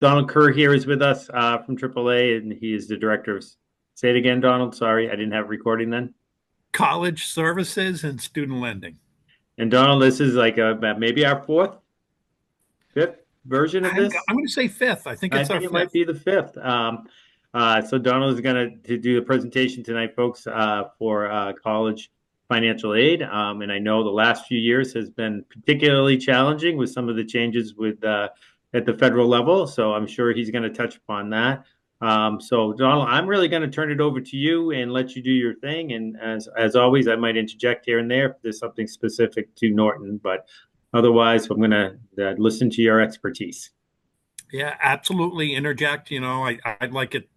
Donald Kerr here is with us from AAA, and he is the director of. Say it again, Donald. Sorry, I didn't have recording then. College services and student lending. And Donald, this is like maybe our fourth, fifth version of I'm, this. I'm going to say fifth. I think I it's our think it might fifth. be the fifth. So Donald is going to do the presentation tonight, folks, for college financial aid. And I know the last few years has been particularly challenging with some of the changes with at the federal level. So I'm sure he's going to touch upon that. So Donald, I'm really going to turn it over to you and let you do your thing. And as always, I might interject here and there if there's something specific to Norton, but otherwise, I'm going to listen to your expertise. Yeah, absolutely. Interject. I'd like it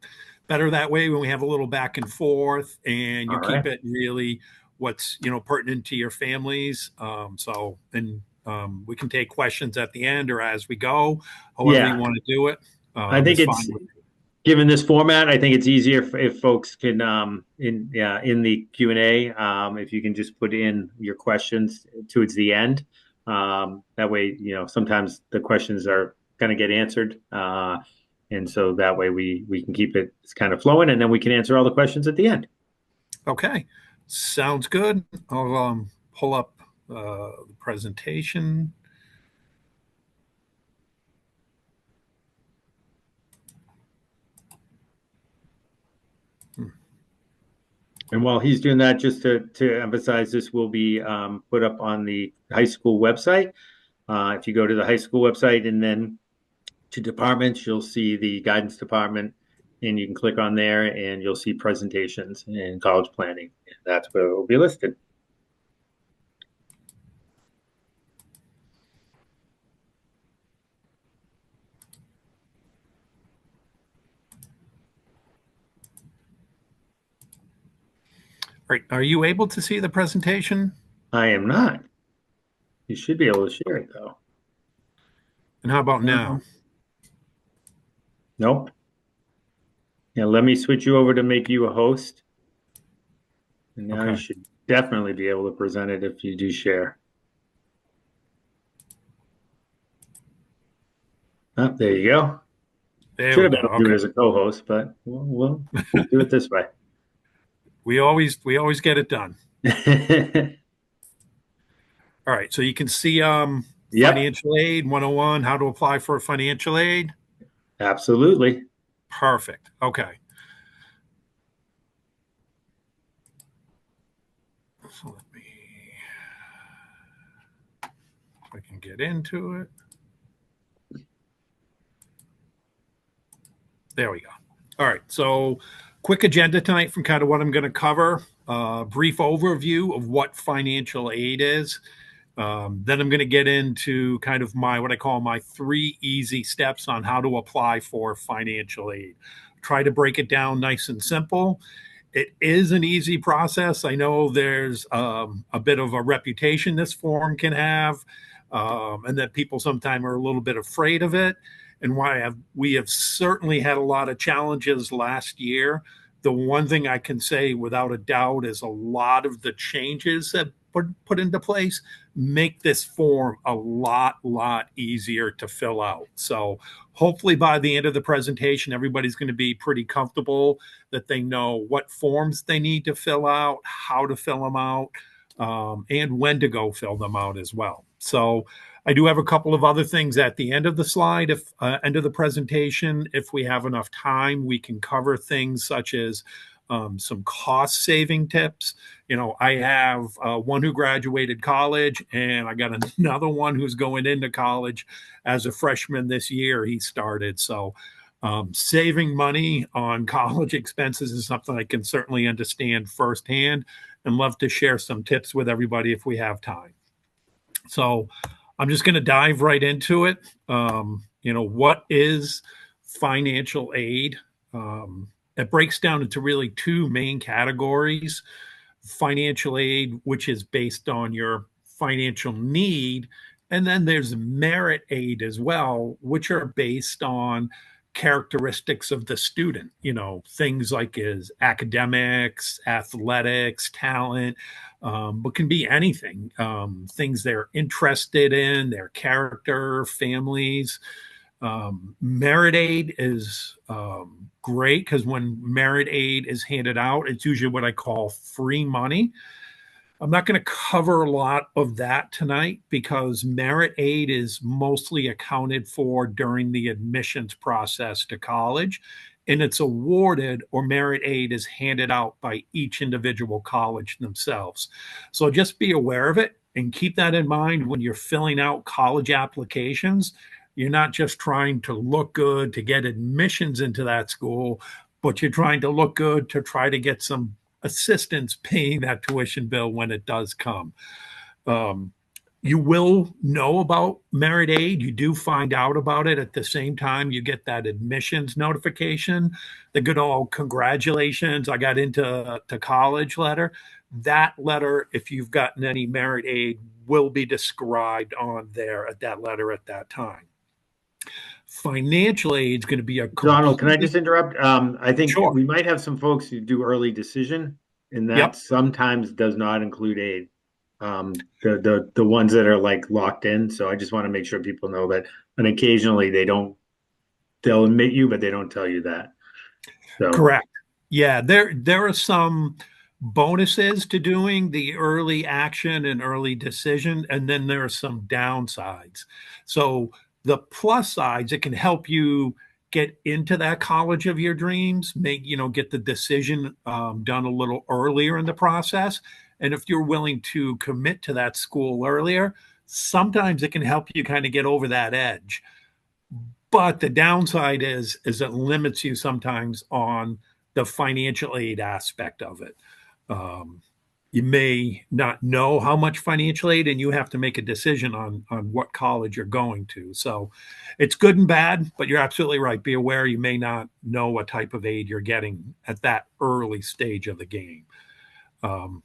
better that way when we have a little back and forth and All you keep right. it really what's, pertinent to your families. We can take questions at the end or as we go, however you Yeah, want to do it, I think is fine it's with me. given this format. I think it's easier if folks can in the Q&A, if you can just put in your questions towards the end. That way, sometimes the questions are going to get answered, and so that way we can keep it kind of flowing, and then we can answer all the questions at the end. Okay. Sounds good. I'll pull up the presentation. And while he's doing that, just to emphasize, this will be put up on the high school website. If you go to the high school website and then to departments, you'll see the guidance department, and you can click on there and you'll see presentations and college planning. And that's where it will be listed. Right. Are you able to see the presentation? I am not. You should be able to share it though. And how about now? Nope. Yeah, let me switch you over to make you a host. And now you Okay. should definitely be able to present it if you do share. Oh, there you go. There Should we have go. been able to do Okay. it as a co-host, but we'll do it this way. We always get it done. All right. So you can see Yep, financial aid 101, how to apply for financial aid. absolutely. Perfect. Okay. So let me if I can get into it. There we go. All right. So quick agenda tonight from kind of what I'm going to cover. Brief overview of what financial aid is. Then I'm going to get into kind of my what I call my 3 easy steps on how to apply for financial aid. Try to break it down nice and simple. It is an easy process. I know there's a bit of a reputation this form can have, and that people sometimes are a little bit afraid of it. And we have certainly had a lot of challenges last year. The one thing I can say without a doubt is a lot of the changes that put into place make this form a lot easier to fill out. So hopefully by the end of the presentation, everybody's going to be pretty comfortable that they know what forms they need to fill out, how to fill them out, and when to go fill them out as well. So I do have a couple of other things at the end of the slide, if end of the presentation. If we have enough time, we can cover things such as some cost saving tips. I have one who graduated college, and I got another one who's going into college as a freshman this year. He started. So saving money on college expenses is something I can certainly understand firsthand and love to share some tips with everybody if we have time. So I'm just going to dive right into it. What is financial aid? It breaks down into really two main categories: financial aid, which is based on your financial need, and then there's merit aid as well, which are based on characteristics of the student, things like his academics, athletics, talent, but can be anything, things they're interested in, their character, families. Merit aid is great because when merit aid is handed out, it's usually what I call free money. I'm not going to cover a lot of that tonight because merit aid is mostly accounted for during the admissions process to college, and it's awarded or merit aid is handed out by each individual college themselves. So just be aware of it and keep that in mind when you're filling out college applications. You're not just trying to look good to get admissions into that school, but you're trying to look good to try to get some assistance paying that tuition bill when it does come. Um, you will know about merit aid. You do find out about it at the same time you get that admissions notification, the good old congratulations, I got into to college letter. That letter, if you've gotten any merit aid, will be described on there at that letter at that time. Financial aid is going to be a Donald, can I complete. just interrupt? I think Sure. we might have some folks who do early decision, and that Yep. sometimes does not include aid. The ones that are like locked in. So I just want to make sure people know that. And occasionally they'll admit you, but they don't tell you that. So Correct. Yeah, there are some bonuses to doing the early action and early decision, and then there are some downsides. So the plus sides, it can help you get into that college of your dreams, get the decision done a little earlier in the process. And if you're willing to commit to that school earlier, sometimes it can help you kind of get over that edge. But the downside is it limits you sometimes on the financial aid aspect of it. Um, you may not know how much financial aid, and you have to make a decision on what college you're going to. So it's good and bad, but you're absolutely right. Be aware you may not know what type of aid you're getting at that early stage of the game. Um,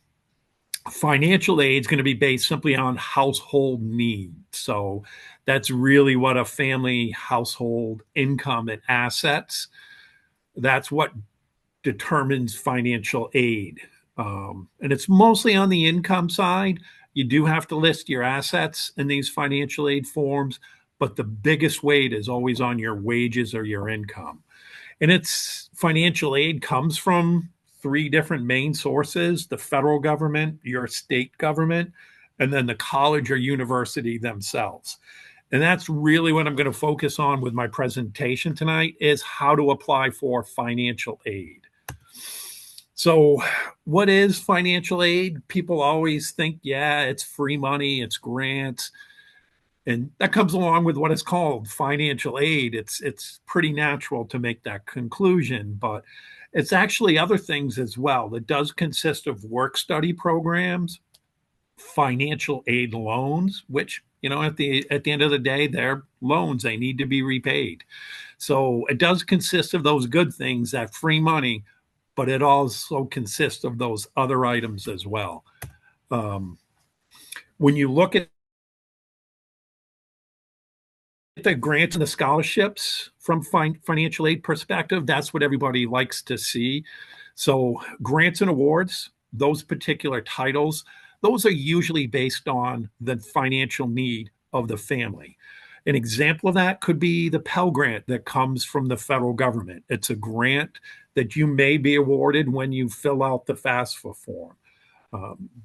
Financial aid is going to be based simply on household needs. So that's really what a family household income and assets, that's what determines financial aid. And it's mostly on the income side. You do have to list your assets in these financial aid forms, but the biggest weight is always on your wages or your income. And it's financial aid comes from three different main sources: the federal government, your state government, and then the college or university themselves. And that's really what I'm going to focus on with my presentation tonight is how to apply for financial aid. So, what is financial aid? People always think, yeah, it's free money, it's grants, and that comes along with what is called financial aid. It's pretty natural to make that conclusion, but it's actually other things as well. It does consist of work study programs, financial aid loans, which at the end of the day, they're loans. They need to be repaid. So it does consist of those good things, that free money, but it also consists of those other items as well. Um, when you look at the grants and the scholarships from financial aid perspective, that's what everybody likes to see. So grants and awards, those particular titles, those are usually based on the financial need of the family. An example of that could be the Pell Grant that comes from the federal government. It's a grant that you may be awarded when you fill out the FAFSA form.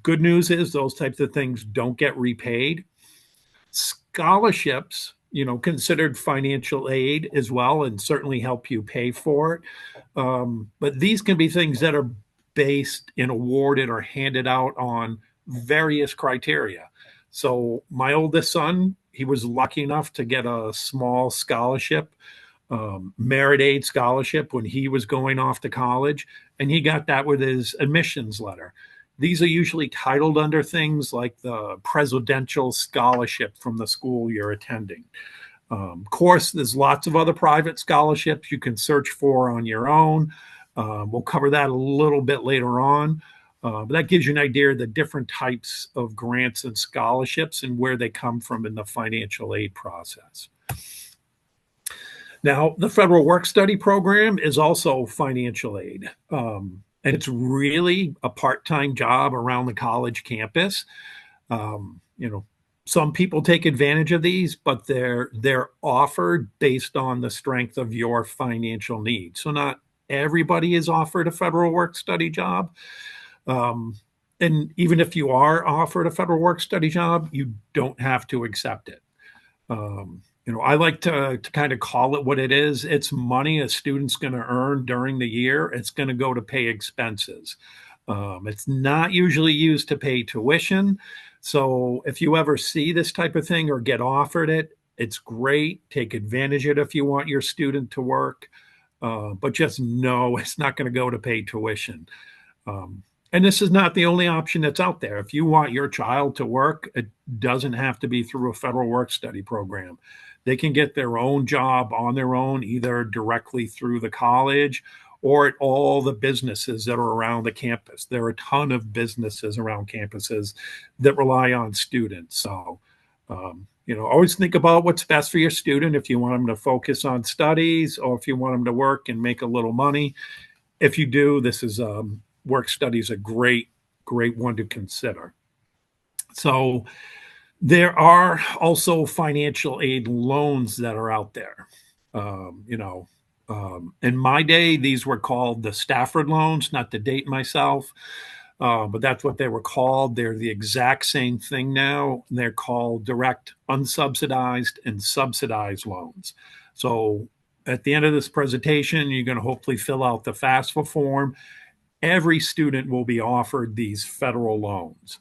Good news is those types of things don't get repaid. Scholarships, considered financial aid as well, and certainly help you pay for it. But these can be things that are based and awarded or handed out on various criteria. So my oldest son, he was lucky enough to get a small scholarship, merit aid scholarship when he was going off to college, and he got that with his admissions letter. These are usually titled under things like the presidential scholarship from the school you're attending. Of course, there's lots of other private scholarships you can search for on your own. We'll cover that a little bit later on. But that gives you an idea of the different types of grants and scholarships and where they come from in the financial aid process. Now, the Federal Work Study Program is also financial aid. And it's really a part time job around the college campus. Um, you know, some people take advantage of these, but they're offered based on the strength of your financial needs. So not everybody is offered a federal work study job. Um, and even if you are offered a federal work study job, you don't have to accept it. I like to kind of call it what it is. It's money a student's going to earn during the year. It's going to go to pay expenses. It's not usually used to pay tuition. So if you ever see this type of thing or get offered it, it's great. Take advantage of it if you want your student to work. But just know it's not going to go to pay tuition. Um, and this is not the only option that's out there. If you want your child to work, it doesn't have to be through a federal work study program. They can get their own job on their own, either directly through the college or at all the businesses that are around the campus. There are a ton of businesses around campuses that rely on students. So, always think about what's best for your student. If you want them to focus on studies or if you want them to work and make a little money. If you do, this is work study is a great one to consider. So there are also financial aid loans that are out there. In my day, these were called the Stafford loans, not to date myself, but that's what they were called. They're the exact same thing now. They're called direct, unsubsidized, and subsidized loans. So at the end of this presentation, you're going to hopefully fill out the FAFSA form. Every student will be offered these federal loans.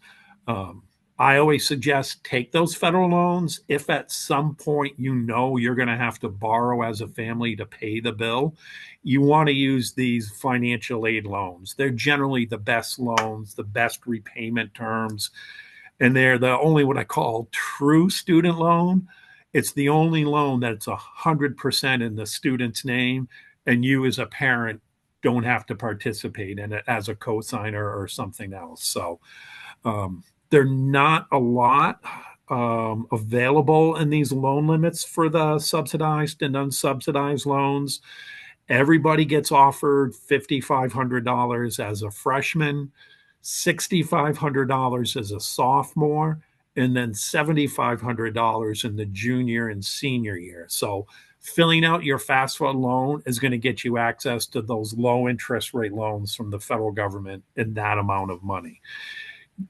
I always suggest take those federal loans. If at some point you're going to have to borrow as a family to pay the bill, you want to use these financial aid loans. They're generally the best loans, the best repayment terms, and they're the only what I call true student loan. It's the only loan that's 100% in the student's name, and you as a parent don't have to participate in it as a cosigner or something else. So they're not a lot available in these loan limits for the subsidized and unsubsidized loans. Everybody gets offered $5,500 as a freshman, $6,500 as a sophomore, and then $7,500 in the junior and senior year. So filling out your FAFSA loan is going to get you access to those low interest rate loans from the federal government in that amount of money.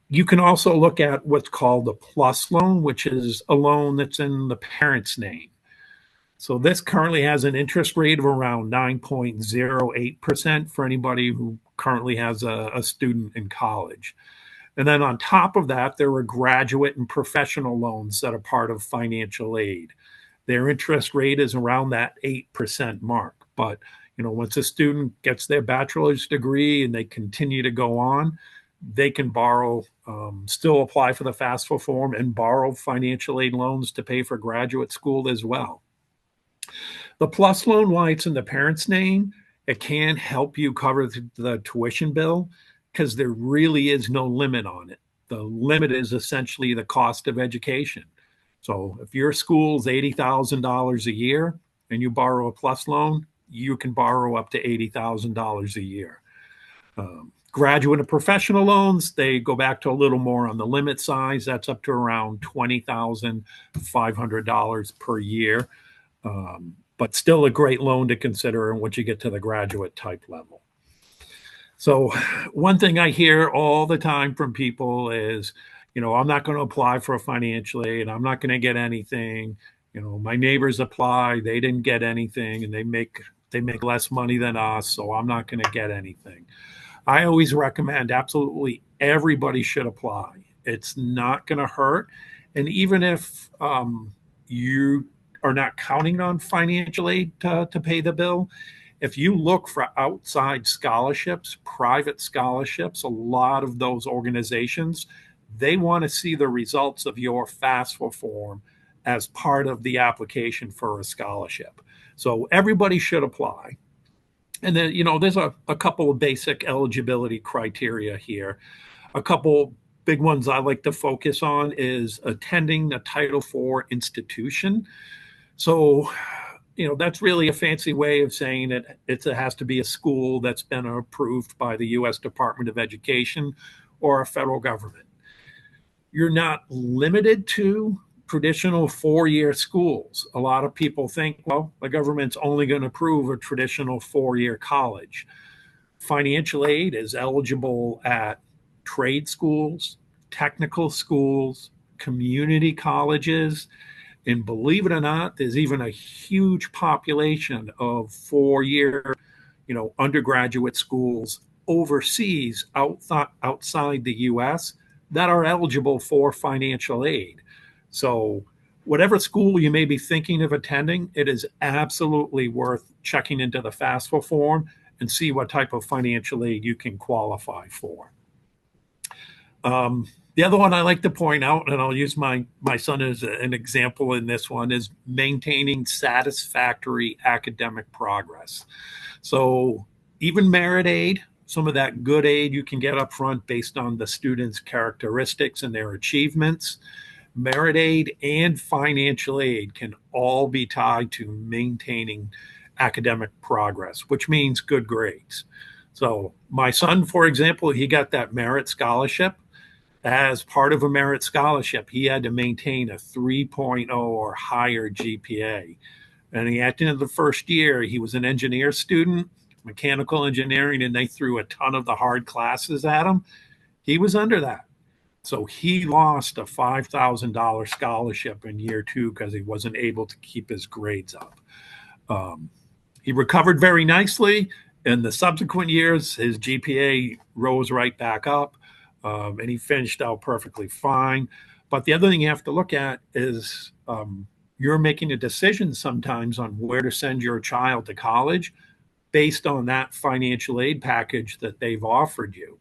You can also look at what's called a PLUS loan, which is a loan that's in the parent's name. So this currently has an interest rate of around 9.08% for anybody who currently has a student in college. And then on top of that, there are graduate and professional loans that are part of financial aid. Their interest rate is around that 8% mark. But, once a student gets their bachelor's degree and they continue to go on, they can borrow, still apply for the FAFSA form and borrow financial aid loans to pay for graduate school as well. The PLUS loan, why it's in the parent's name, it can help you cover the tuition bill because there really is no limit on it. The limit is essentially the cost of education. So if your school's $80,000 a year and you borrow a PLUS loan, you can borrow up to $80,000 a year. Graduate and professional loans, they go back to a little more on the limit size. That's up to around $20,500 per year. But still a great loan to consider once you get to the graduate type level. So one thing I hear all the time from people is, I'm not going to apply for a financial aid. I'm not going to get anything. My neighbors apply, they didn't get anything, and they make less money than us, so I'm not going to get anything. I always recommend absolutely everybody should apply. It's not going to hurt. And even if you are not counting on financial aid to pay the bill, if you look for outside scholarships, private scholarships, a lot of those organizations, they want to see the results of your FAFSA form as part of the application for a scholarship. So everybody should apply. And then, there's a couple of basic eligibility criteria here. A couple big ones I like to focus on is attending a Title IV institution. So, that's really a fancy way of saying it has to be a school that's been approved by the U.S. Department of Education or a federal government. You're not limited to traditional 4-year schools. A lot of people think, well, the government's only going to approve a traditional 4-year college. Financial aid is eligible at trade schools, technical schools, community colleges, and believe it or not, there's even a huge population of 4-year, undergraduate schools overseas outside the US that are eligible for financial aid. So whatever school you may be thinking of attending, it is absolutely worth checking into the FAFSA form and see what type of financial aid you can qualify for. The other one I like to point out, and I'll use my son as an example in this one, is maintaining satisfactory academic progress. So even merit aid, some of that good aid you can get up front based on the student's characteristics and their achievements. Merit aid and financial aid can all be tied to maintaining academic progress, which means good grades. So my son, for example, he got that merit scholarship. As part of a merit scholarship, he had to maintain a 3.0 or higher GPA. And at the end of the first year, he was an engineer student, mechanical engineering, and they threw a ton of the hard classes at him. He was under that. So he lost a $5,000 scholarship in year 2 because he wasn't able to keep his grades up. He recovered very nicely. In the subsequent years, his GPA rose right back up, and he finished out perfectly fine. But the other thing you have to look at is you're making a decision sometimes on where to send your child to college based on that financial aid package that they've offered you.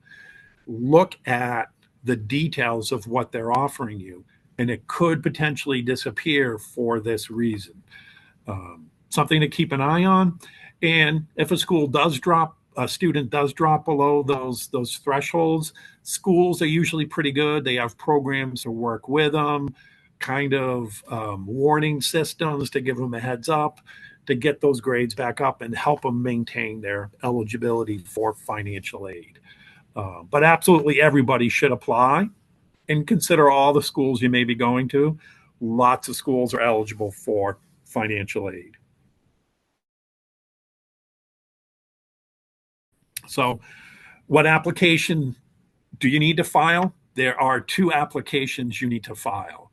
Look at the details of what they're offering you, and it could potentially disappear for this reason. Something to keep an eye on. And if a student does drop below those thresholds, schools are usually pretty good. They have programs to work with them, kind of warning systems to give them a heads up to get those grades back up and help them maintain their eligibility for financial aid. But absolutely everybody should apply and consider all the schools you may be going to. Lots of schools are eligible for financial aid. So what application do you need to file? There are 2 applications you need to file.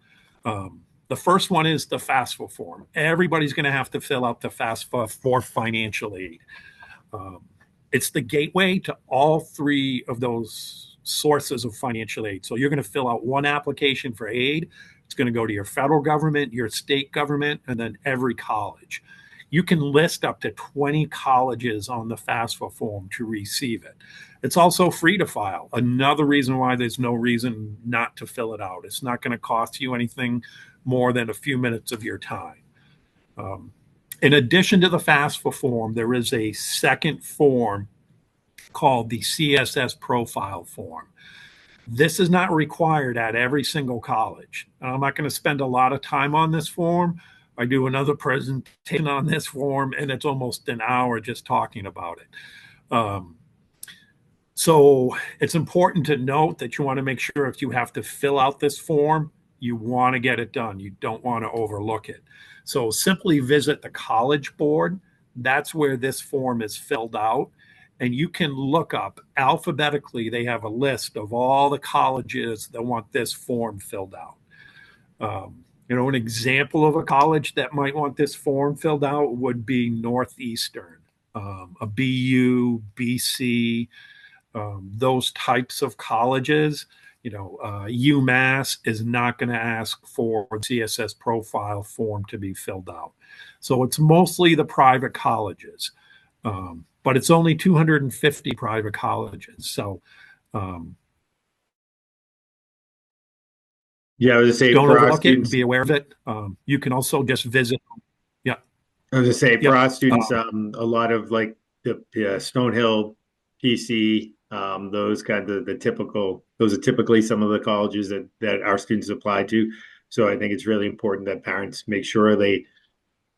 The first one is the FAFSA form. Everybody's going to have to fill out the FAFSA for financial aid. It's the gateway to all 3 of those sources of financial aid. So you're going to fill out one application for aid. It's going to go to your federal government, your state government, and then every college. You can list up to 20 colleges on the FAFSA form to receive it. It's also free to file. Another reason why there's no reason not to fill it out. It's not going to cost you anything more than a few minutes of your time. In addition to the FAFSA form, there is a second form called the CSS profile form. This is not required at every single college. I'm not going to spend a lot of time on this form. I do another presentation on this form, and it's almost an hour just talking about it. So it's important to note that you want to make sure if you have to fill out this form, you want to get it done. You don't want to overlook it. So simply visit the College Board. That's where this form is filled out. And you can look up alphabetically. They have a list of all the colleges that want this form filled out. An example of a college that might want this form filled out would be Northeastern, a BU, BC, those types of colleges. UMass is not going to ask for a CSS profile form to be filled out. So it's mostly the private colleges, but it's only 250 private colleges. So yeah, I was just say don't for our overlook it and students, be aware of it. You can also just visit. Yeah. I was just say for Yep. our students, a lot of like the Stonehill, PC, those kind of those are typically some of the colleges that our students apply to. So I think it's really important that parents make sure they,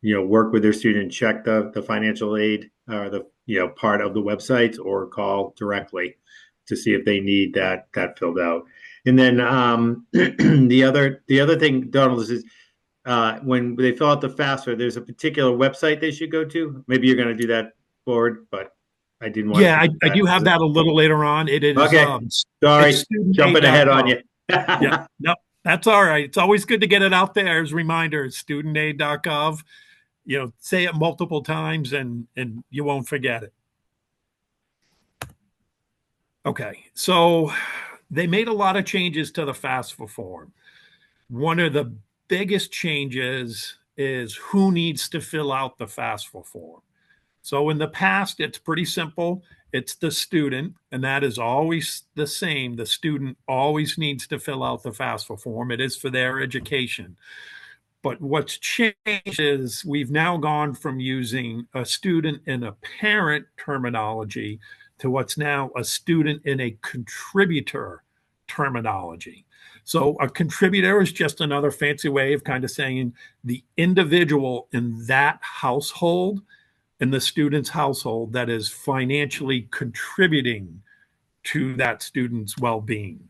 work with their student, check the financial aid or the, part of the website or call directly to see if they need that filled out. And then the other thing, Donald, is when they fill out the FAFSA, there's a particular website they should go to. Maybe you're going to do that forward, but I didn't want to Yeah, forget I do have that. that a little later on. It is Okay, it's sorry, jumping ahead on studentaid.gov. you. Yeah, no, that's all right. It's always good to get it out there as reminders. Studentaid.gov. Say it multiple times and you won't forget it. Okay, so they made a lot of changes to the FAFSA form. One of the biggest changes is who needs to fill out the FAFSA form. So in the past, it's pretty simple. It's the student, and that is always the same. The student always needs to fill out the FAFSA form. It is for their education. But what's changed is we've now gone from using a student and a parent terminology to what's now a student and a contributor terminology. So a contributor is just another fancy way of kind of saying the individual in that household, in the student's household, that is financially contributing to that student's well-being.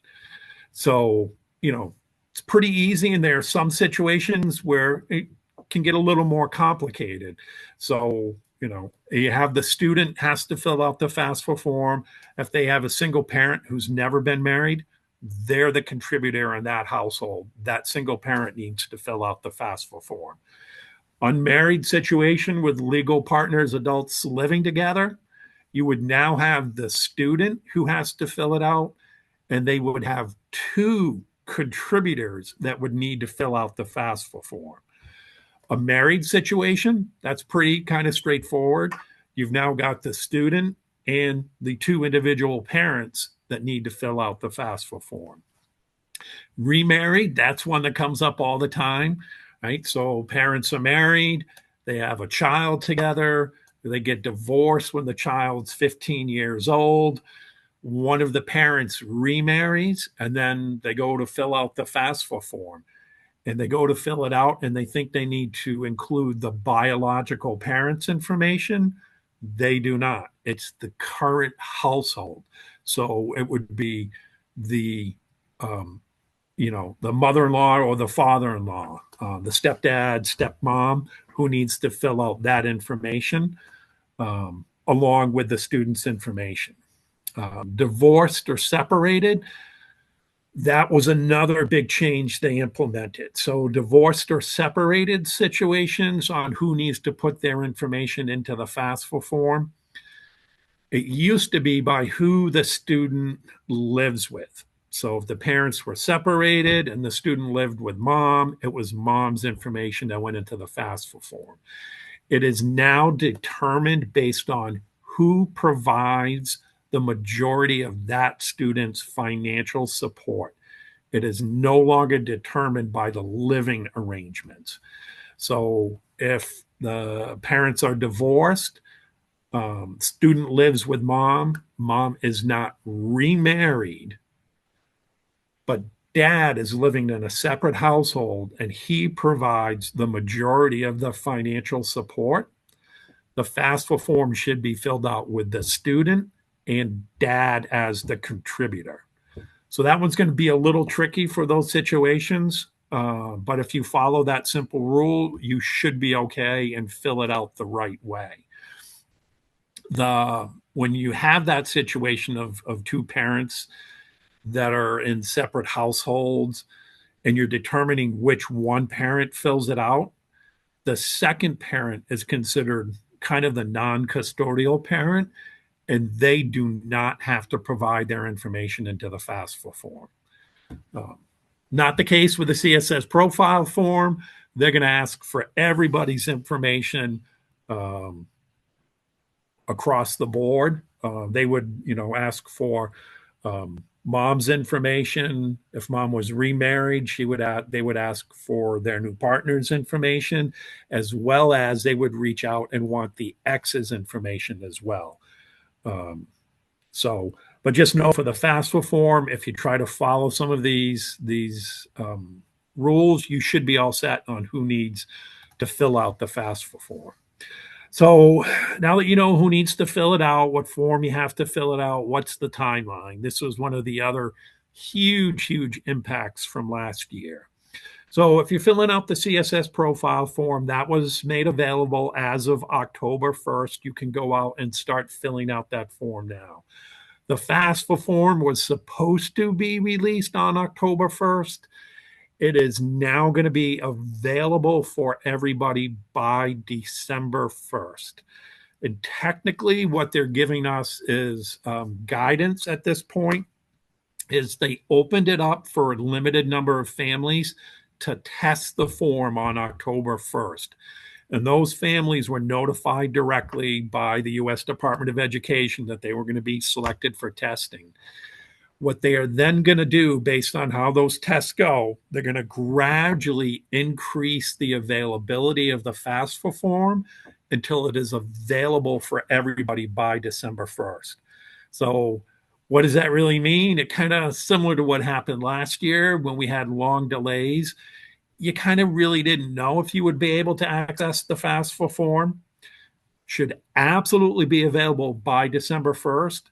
So, it's pretty easy, and there are some situations where it can get a little more complicated. So, you have the student has to fill out the FAFSA form. If they have a single parent who's never been married, they're the contributor in that household. That single parent needs to fill out the FAFSA form. Unmarried situation with legal partners, adults living together, you would now have the student who has to fill it out, and they would have two contributors that would need to fill out the FAFSA form. A married situation, that's pretty kind of straightforward. You've now got the student and the two individual parents that need to fill out the FAFSA form. Remarried, that's one that comes up all the time, right? So parents are married, they have a child together, they get divorced when the child's 15 years old. One of the parents remarries, and then they go to fill out the FAFSA form. And they go to fill it out, and they think they need to include the biological parents' information. They do not. It's the current household. So it would be the the mother-in-law or the father-in-law, the stepdad, stepmom, who needs to fill out that information along with the student's information. Divorced or separated, that was another big change they implemented. So divorced or separated situations on who needs to put their information into the FAFSA form. It used to be by who the student lives with. So if the parents were separated and the student lived with mom, it was mom's information that went into the FAFSA form. It is now determined based on who provides the majority of that student's financial support. It is no longer determined by the living arrangements. So if the parents are divorced, student lives with mom, mom is not remarried, but dad is living in a separate household and he provides the majority of the financial support. The FAFSA form should be filled out with the student and dad as the contributor. So that one's going to be a little tricky for those situations. But if you follow that simple rule, you should be okay and fill it out the right way. When you have that situation of two parents that are in separate households and you're determining which one parent fills it out, the second parent is considered kind of the non-custodial parent, and they do not have to provide their information into the FAFSA form. Not the case with the CSS profile form. They're going to ask for everybody's information across the board. They would, ask for mom's information. If mom was remarried, they would ask for their new partner's information, as well as they would reach out and want the ex's information as well. But just know for the FAFSA form, if you try to follow some of these rules, you should be all set on who needs to fill out the FAFSA form. So now that you know who needs to fill it out, what form you have to fill it out, what's the timeline? This was one of the other huge impacts from last year. So if you're filling out the CSS profile form, that was made available as of October 1st. You can go out and start filling out that form now. The FAFSA form was supposed to be released on October 1st. It is now going to be available for everybody by December 1st. And technically, what they're giving us is guidance at this point. Is they opened it up for a limited number of families to test the form on October 1st. And those families were notified directly by the U.S. Department of Education that they were going to be selected for testing. What they are then going to do, based on how those tests go, they're going to gradually increase the availability of the FAFSA form until it is available for everybody by December 1st. So, what does that really mean? It kind of similar to what happened last year when we had long delays. You kind of really didn't know if you would be able to access the FAFSA form. Should absolutely be available by December 1st.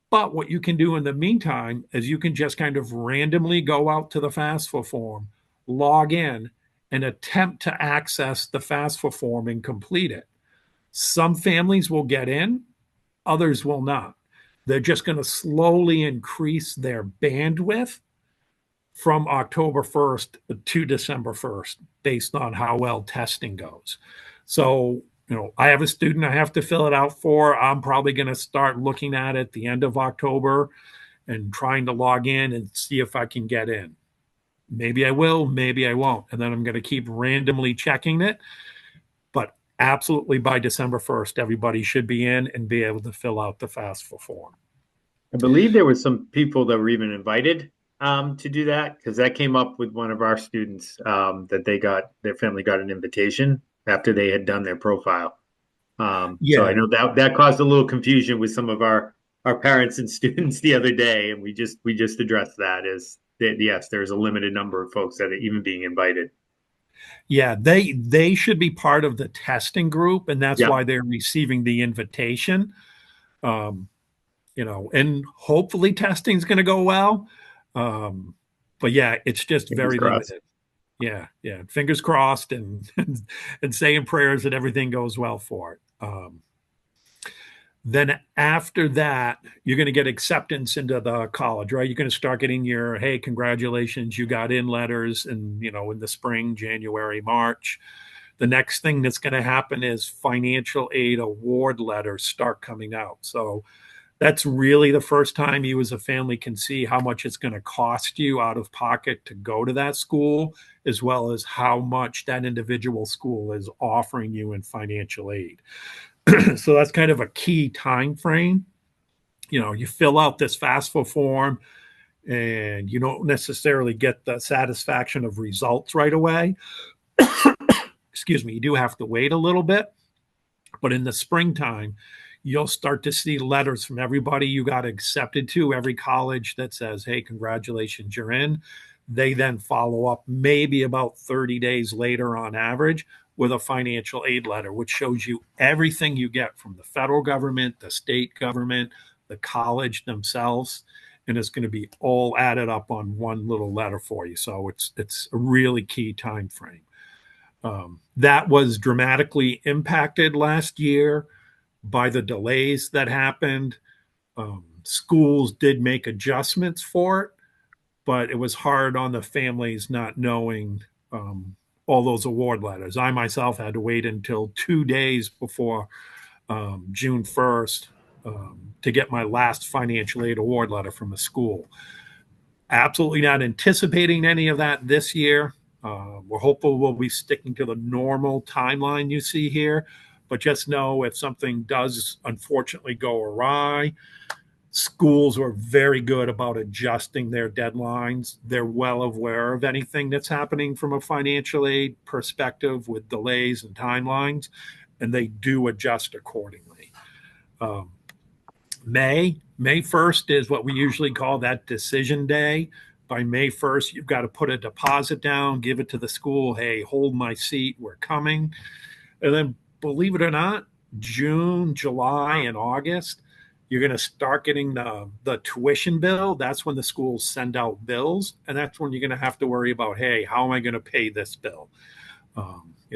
But what you can do in the meantime is you can just kind of randomly go out to the FAFSA form, log in, and attempt to access the FAFSA form and complete it. Some families will get in, others will not. They're just going to slowly increase their bandwidth from October 1st to December 1st based on how well testing goes. So, I have a student I have to fill it out for. I'm probably going to start looking at it the end of October and trying to log in and see if I can get in. Maybe I will, maybe I won't. And then I'm going to keep randomly checking it. But absolutely by December 1st, everybody should be in and be able to fill out the FAFSA form. I believe there were some people that were even invited to do that because that came up with one of our students that their family got an invitation after they had done their profile. So I know that caused a little confusion with some of our parents and students the other day, and we just addressed that as that, yes, there's a limited number of folks that are even being invited. Yeah, they should be part of the testing group, and that's Yeah. why they're receiving the invitation. And hopefully testing's going to go well. But yeah, it's just Fingers very crossed. limited. Yeah. Fingers crossed and and saying prayers that everything goes well for it. Then after that, you're going to get acceptance into the college, right? You're going to start getting your, hey, congratulations, you got in letters and, in the spring, January, March. The next thing that's going to happen is financial aid award letters start coming out. So that's really the first time you as a family can see how much it's going to cost you out of pocket to go to that school, as well as how much that individual school is offering you in financial aid. So that's kind of a key time frame. You fill out this FAFSA form and you don't necessarily get the satisfaction of results right away. Excuse me, you do have to wait a little bit. But in the springtime, you'll start to see letters from everybody you got accepted to, every college that says, hey, congratulations, you're in. They then follow up maybe about 30 days later on average with a financial aid letter, which shows you everything you get from the federal government, the state government, the college themselves. And it's going to be all added up on one little letter for you. So it's a really key time frame. That was dramatically impacted last year by the delays that happened. Schools did make adjustments for it, but it was hard on the families not knowing all those award letters. I myself had to wait until 2 days before June 1st to get my last financial aid award letter from a school. Absolutely not anticipating any of that this year. We're hopeful we'll be sticking to the normal timeline you see here, but just know if something does unfortunately go awry, schools are very good about adjusting their deadlines. They're well aware of anything that's happening from a financial aid perspective with delays and timelines, and they do adjust accordingly. May 1st is what we usually call that decision day. By May 1st, you've got to put a deposit down, give it to the school. Hey, hold my seat, we're coming. And then, believe it or not, June, July, and August, You're going to start getting the tuition bill. That's when the schools send out bills. And that's when you're going to have to worry about, hey, how am I going to pay this bill?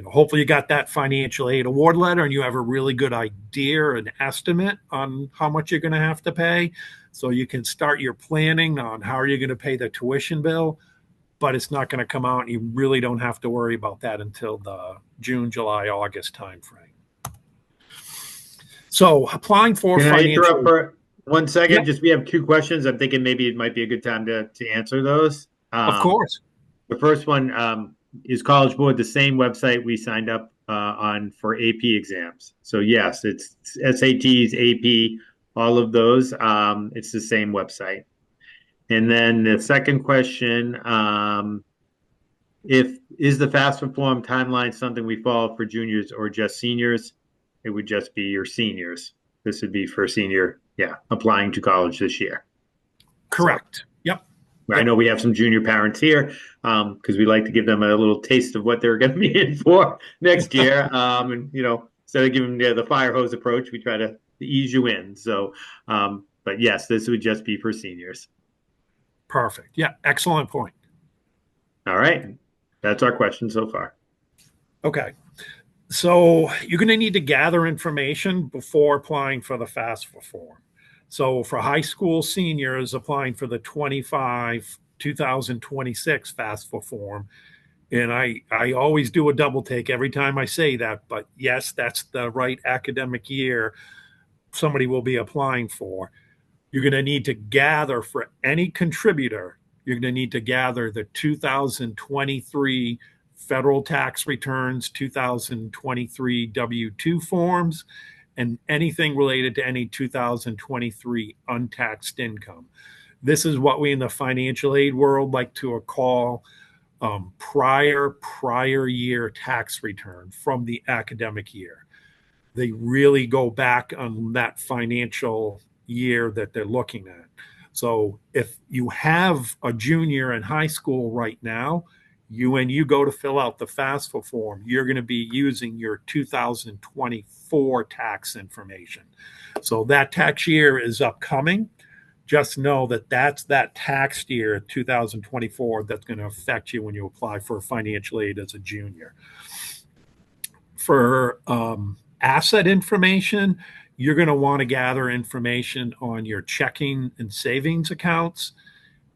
Hopefully you got that financial aid award letter and you have a really good idea, an estimate on how much you're going to have to pay. So you can start your planning on how are you going to pay the tuition bill, but it's not going to come out. And you really don't have to worry about that until the June, July, August timeframe. So applying for Can I interrupt financial, for 1 second? yep, Just we have two questions. I'm thinking maybe it might be a good time to answer those. of course. The first one is College Board the same website we signed up on for AP exams? So yes, it's SATs, AP, all of those. It's the same website. And then the second question, if is the FAFSA form timeline something we follow for juniors or just seniors? It would just be your seniors. This would be for senior, applying to college this year. Correct. So, yep. I know we have some junior parents here because we like to give them a little taste of what they're going to be in for next year. And, instead of giving them the fire hose approach, we try to ease you in. So, but yes, this would just be for seniors. Perfect. Yeah. Excellent point. All right. That's our question so far. Okay. So you're going to need to gather information before applying for the FAFSA form. So for high school seniors applying for the 2026 FAFSA form, and I always do a double take every time I say that, but yes, that's the right academic year somebody will be applying for. You're going to need to gather for any contributor, you're going to need to gather the 2023 federal tax returns, 2023 W-2 forms, and anything related to any 2023 untaxed income. This is what we in the financial aid world like to call prior year tax return from the academic year. They really go back on that financial year that they're looking at. So if you have a junior in high school right now, when you go to fill out the FAFSA form, you're going to be using your 2024 tax information. So that tax year is upcoming. Just know that that's that tax year, 2024, that's going to affect you when you apply for financial aid as a junior. For asset information, you're going to want to gather information on your checking and savings accounts,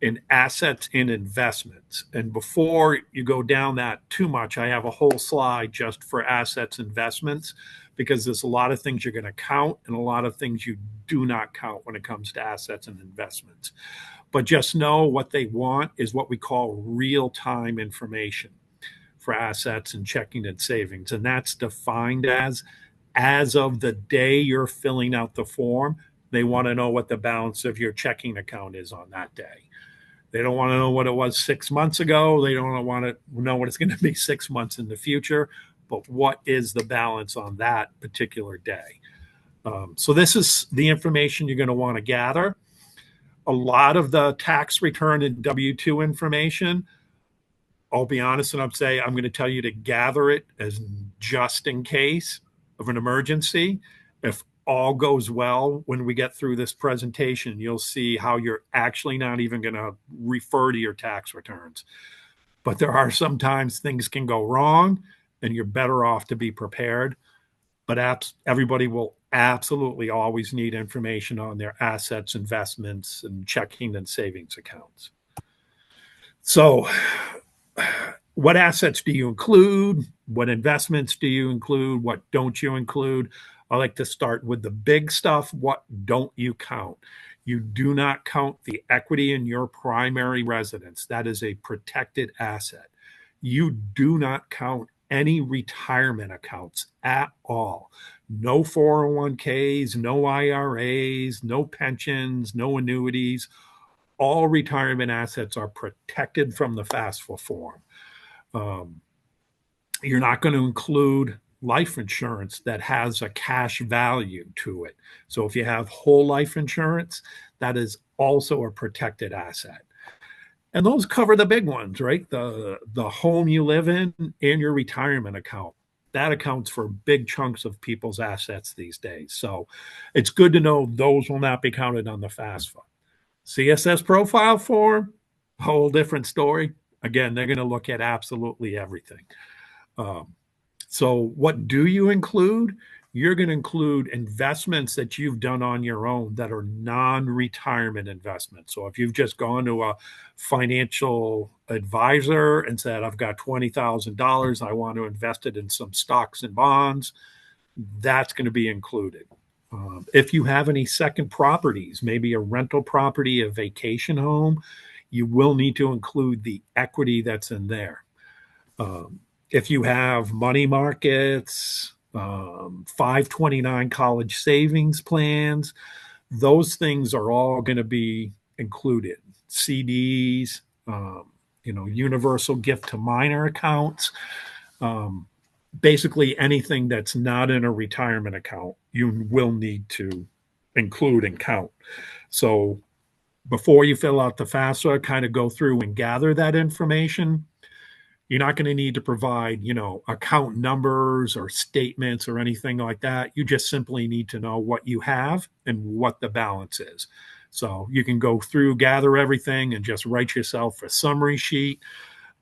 in assets and investments. And before you go down that too much, I have a whole slide just for assets investments because there's a lot of things you're going to count and a lot of things you do not count when it comes to assets and investments. But just know what they want is what we call real-time information for assets and checking and savings. And that's defined as of the day you're filling out the form, they want to know what the balance of your checking account is on that day. They don't want to know what it was 6 months ago. They don't want to know what it's going to be 6 months in the future, but what is the balance on that particular day? So this is the information you're going to want to gather. A lot of the tax return and W-2 information, I'll be honest and I'm going to tell you to gather it as just in case of an emergency. If all goes well, when we get through this presentation, you'll see how you're actually not even going to refer to your tax returns. But there are sometimes things can go wrong and you're better off to be prepared. But everybody will absolutely always need information on their assets, investments, and checking and savings accounts. So what assets do you include? What investments do you include? What don't you include? I like to start with the big stuff. What don't you count? You do not count the equity in your primary residence. That is a protected asset. You do not count any retirement accounts at all. No 401ks, no IRAs, no pensions, no annuities. All retirement assets are protected from the FAFSA form. You're not going to include life insurance that has a cash value to it. So if you have whole life insurance, that is also a protected asset. And those cover the big ones, right? The home you live in and your retirement account. that accounts for big chunks of people's assets these days. So it's good to know those will not be counted on the FAFSA. CSS profile form, whole different story. Again, they're going to look at absolutely everything. Um, so, what do you include? You're going to include investments that you've done on your own that are non retirement investments. So, if you've just gone to a financial advisor and said, I've got $20,000, I want to invest it in some stocks and bonds, that's going to be included. If you have any second properties, maybe a rental property, a vacation home, you will need to include the equity that's in there. If you have money markets, 529 college savings plans, those things are all going to be included. CDs, universal gift to minor accounts, basically anything that's not in a retirement account, you will need to include and count. So before you fill out the FAFSA, kind of go through and gather that information. You're not going to need to provide, account numbers or statements or anything like that. You just simply need to know what you have and what the balance is. So you can go through, gather everything, and just write yourself a summary sheet.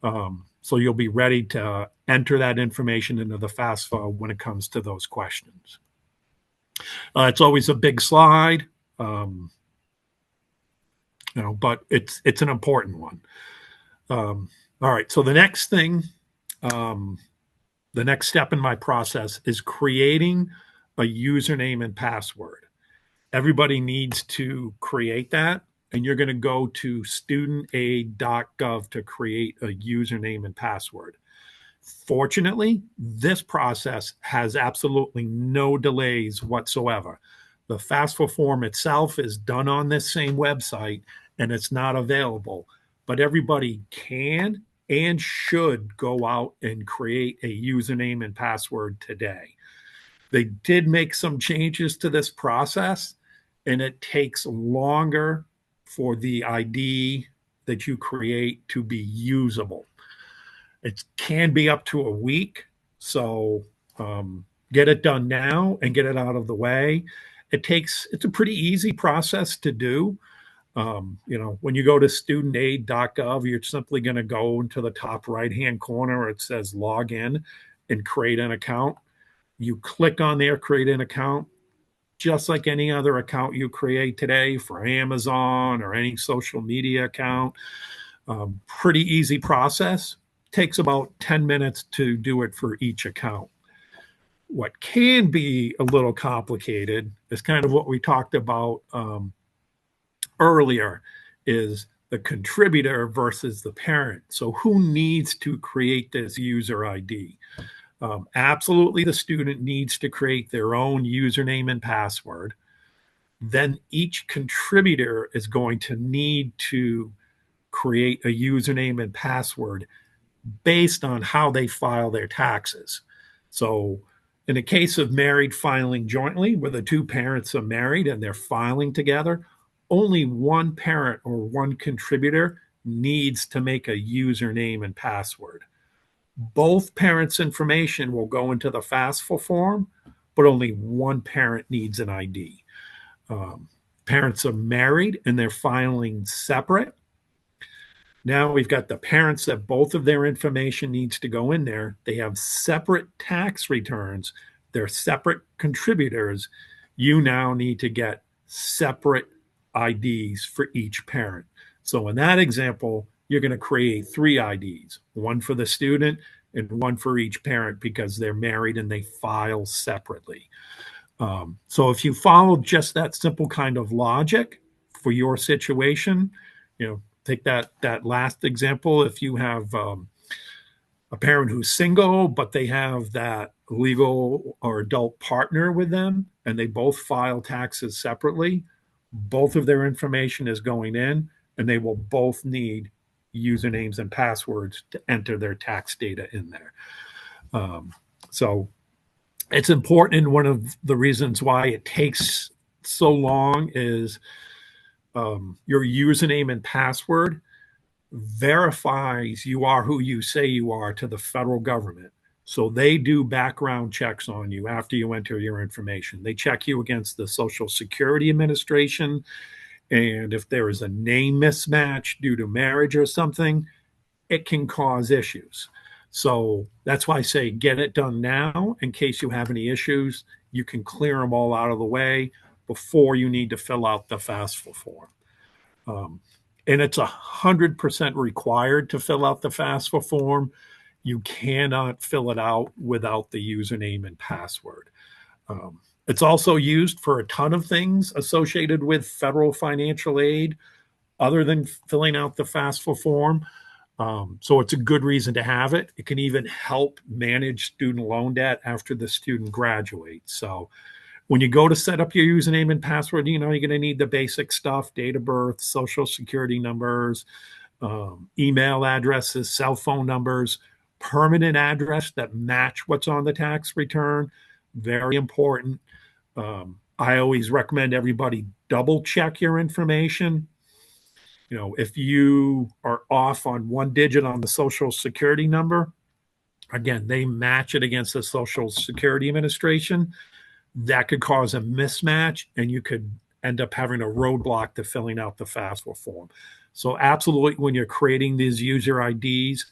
So you'll be ready to enter that information into the FAFSA when it comes to those questions. It's always a big slide, but it's an important one. All right, so the next thing, the next step in my process is creating a username and password. Everybody needs to create that, and you're going to go to studentaid.gov to create a username and password. Fortunately, this process has absolutely no delays whatsoever. The FAFSA form itself is done on this same website, and it's not available, but everybody can and should go out and create a username and password today. They did make some changes to this process, and it takes longer for the ID that you create to be usable. It can be up to a week. So get it done now and get it out of the way. It's a pretty easy process to do. When you go to studentaid.gov, you're simply going to go into the top right-hand corner where it says log in and create an account. You click on there, create an account, just like any other account you create today for Amazon or any social media account. Pretty easy process. Takes about 10 minutes to do it for each account. What can be a little complicated is kind of what we talked about earlier, is the contributor versus the parent. So who needs to create this user ID? Absolutely, the student needs to create their own username and password. Then each contributor is going to need to create a username and password based on how they file their taxes. So in the case of married filing jointly, where the two parents are married and they're filing together, only one parent or one contributor needs to make a username and password. Both parents' information will go into the FAFSA form, but only one parent needs an ID. Parents are married and they're filing separate. Now we've got the parents that both of their information needs to go in there. They have separate tax returns. They're separate contributors. You now need to get separate IDs for each parent. So in that example, you're going to create 3 IDs, one for the student and one for each parent because they're married and they file separately. So if you follow just that simple kind of logic for your situation, take that last example. If you have a parent who's single, but they have that legal or adult partner with them, and they both file taxes separately, both of their information is going in, and they will both need usernames and passwords to enter their tax data in there. So it's important, and one of the reasons why it takes so long is your username and password verifies you are who you say you are to the federal government. So they do background checks on you after you enter your information. They check you against the Social Security Administration. And if there is a name mismatch due to marriage or something, it can cause issues. So that's why I say get it done now in case you have any issues. You can clear them all out of the way before you need to fill out the FAFSA form. Um, and it's 100% required to fill out the FAFSA form. You cannot fill it out without the username and password. It's also used for a ton of things associated with federal financial aid other than filling out the FAFSA form. So it's a good reason to have it. It can even help manage student loan debt after the student graduates. So when you go to set up your username and password, you're going to need the basic stuff: date of birth, social security numbers, email addresses, cell phone numbers, permanent address that match what's on the tax return. Very important. I always recommend everybody double check your information. If you are off on one digit on the social security number, again, they match it against the Social Security Administration. That could cause a mismatch, and you could end up having a roadblock to filling out the FAFSA form. So absolutely, when you're creating these user IDs,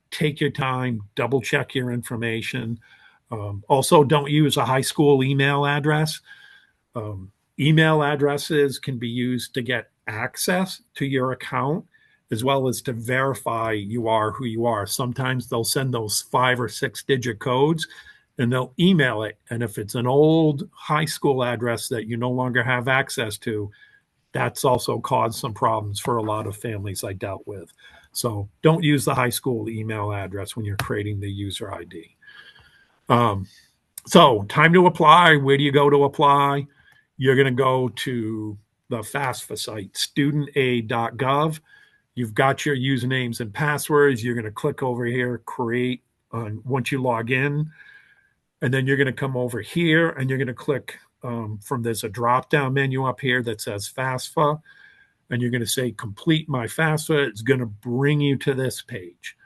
take your time, double check your information. Also, don't use a high school email address. Email addresses can be used to get access to your account as well as to verify you are who you are. Sometimes they'll send those 5 or 6 digit codes and they'll email it. And if it's an old high school address that you no longer have access to, that's also caused some problems for a lot of families I dealt with. So don't use the high school email address when you're creating the user ID. So time to apply. Where do you go to apply? You're going to go to the FAFSA site, studentaid.gov. You've got your usernames and passwords. You're going to click over here, create, once you log in. And then you're going to come over here and you're going to click there's a drop down menu up here that says FAFSA. And you're going to say complete my FAFSA. It's going to bring you to this page.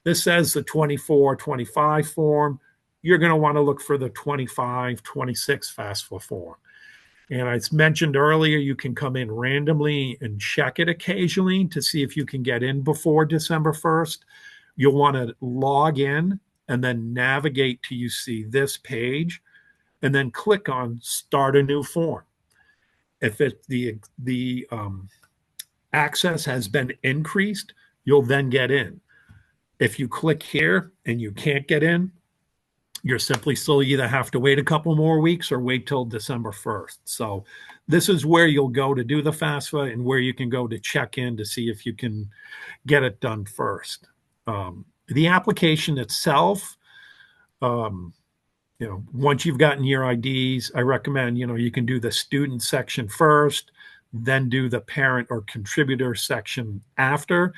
This says the 24-25 form. You're going to want to look for the 25-26 FAFSA form. And I mentioned earlier, you can come in randomly and check it occasionally to see if you can get in before December 1st. You'll want to log in and then navigate till you see this page and then click on start a new form. If the access has been increased, you'll then get in. If you click here and you can't get in, you're simply still either have to wait a couple more weeks or wait till December 1st. So this is where you'll go to do the FAFSA and where you can go to check in to see if you can get it done first. The application itself, once you've gotten your IDs, I recommend, you can do the student section first, then do the parent or contributor section after.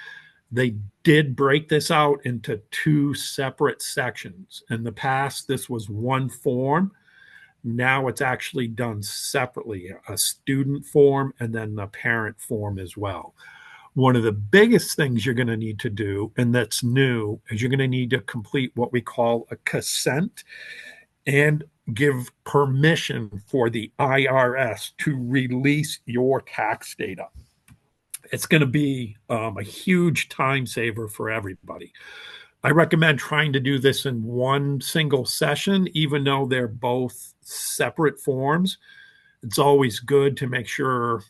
They did break this out into 2 separate sections. In the past, this was one form. Now it's actually done separately, a student form and then the parent form as well. One of the biggest things you're going to need to do, and that's new, is you're going to need to complete what we call a consent and give permission for the IRS to release your tax data. It's going to be a huge time saver for everybody. I recommend trying to do this in one single session, even though they're both separate forms. It's always good to make sure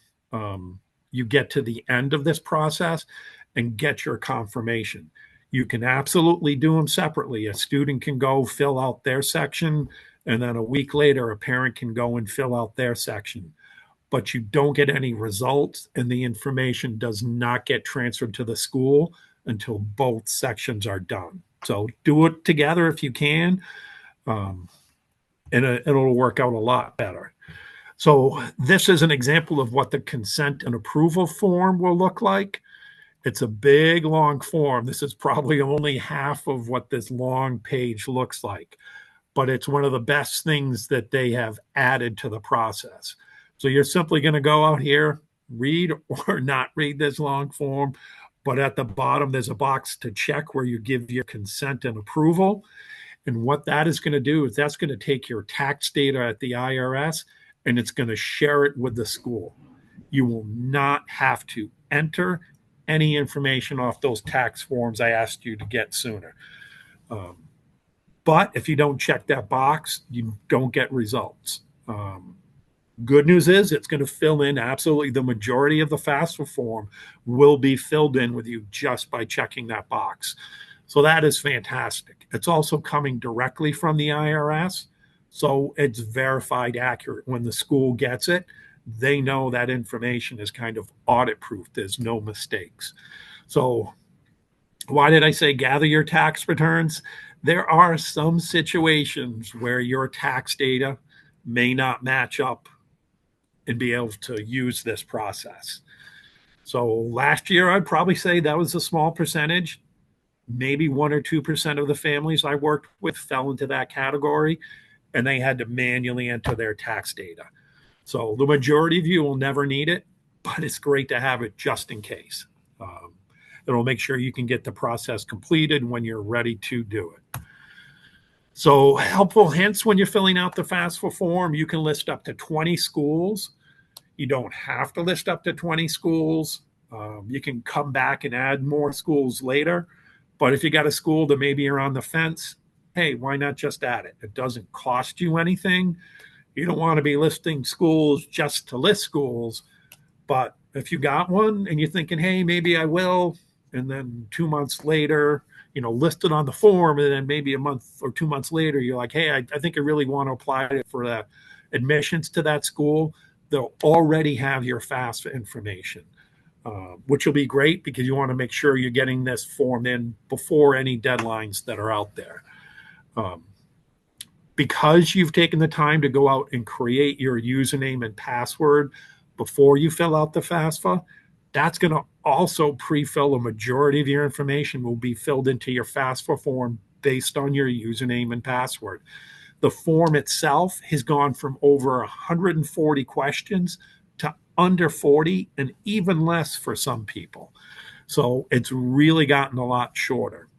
you get to the end of this process and get your confirmation. You can absolutely do them separately. A student can go fill out their section, and then a week later, a parent can go and fill out their section. But you don't get any results, and the information does not get transferred to the school until both sections are done. So do it together if you can, and it'll work out a lot better. So this is an example of what the consent and approval form will look like. It's a big, long form. This is probably only half of what this long page looks like, but it's one of the best things that they have added to the process. So you're simply going to go out here, read or not read this long form, but at the bottom, there's a box to check where you give your consent and approval. And what that is going to do is that's going to take your tax data at the IRS and it's going to share it with the school. You will not have to enter any information off those tax forms I asked you to get sooner. But if you don't check that box, you don't get results. Good news is it's going to fill in absolutely the majority of the FAFSA form will be filled in with you just by checking that box. So that is fantastic. It's also coming directly from the IRS. So it's verified accurate. When the school gets it, they know that information is kind of audit proof. There's no mistakes. So why did I say gather your tax returns? There are some situations where your tax data may not match up and be able to use this process. So last year, I'd probably say that was a small percentage. Maybe 1 or 2% of the families I worked with fell into that category, and they had to manually enter their tax data. So the majority of you will never need it, but it's great to have it just in case. It'll make sure you can get the process completed when you're ready to do it. So helpful hints when you're filling out the FAFSA form, you can list up to 20 schools. You don't have to list up to 20 schools. You can come back and add more schools later. But if you got a school that maybe you're on the fence, hey, why not just add it? It doesn't cost you anything. You don't want to be listing schools just to list schools. But if you got one and you're thinking, hey, maybe I will, and then 2 months later, list it on the form, and then maybe a month or 2 months later, you're like, hey, I think I really want to apply it for the admissions to that school. They'll already have your FAFSA information, which will be great because you want to make sure you're getting this form in before any deadlines that are out there. Because you've taken the time to go out and create your username and password before you fill out the FAFSA, that's going to also pre-fill a majority of your information will be filled into your FAFSA form based on your username and password. The form itself has gone from over 140 questions to under 40 and even less for some people. So it's really gotten a lot shorter.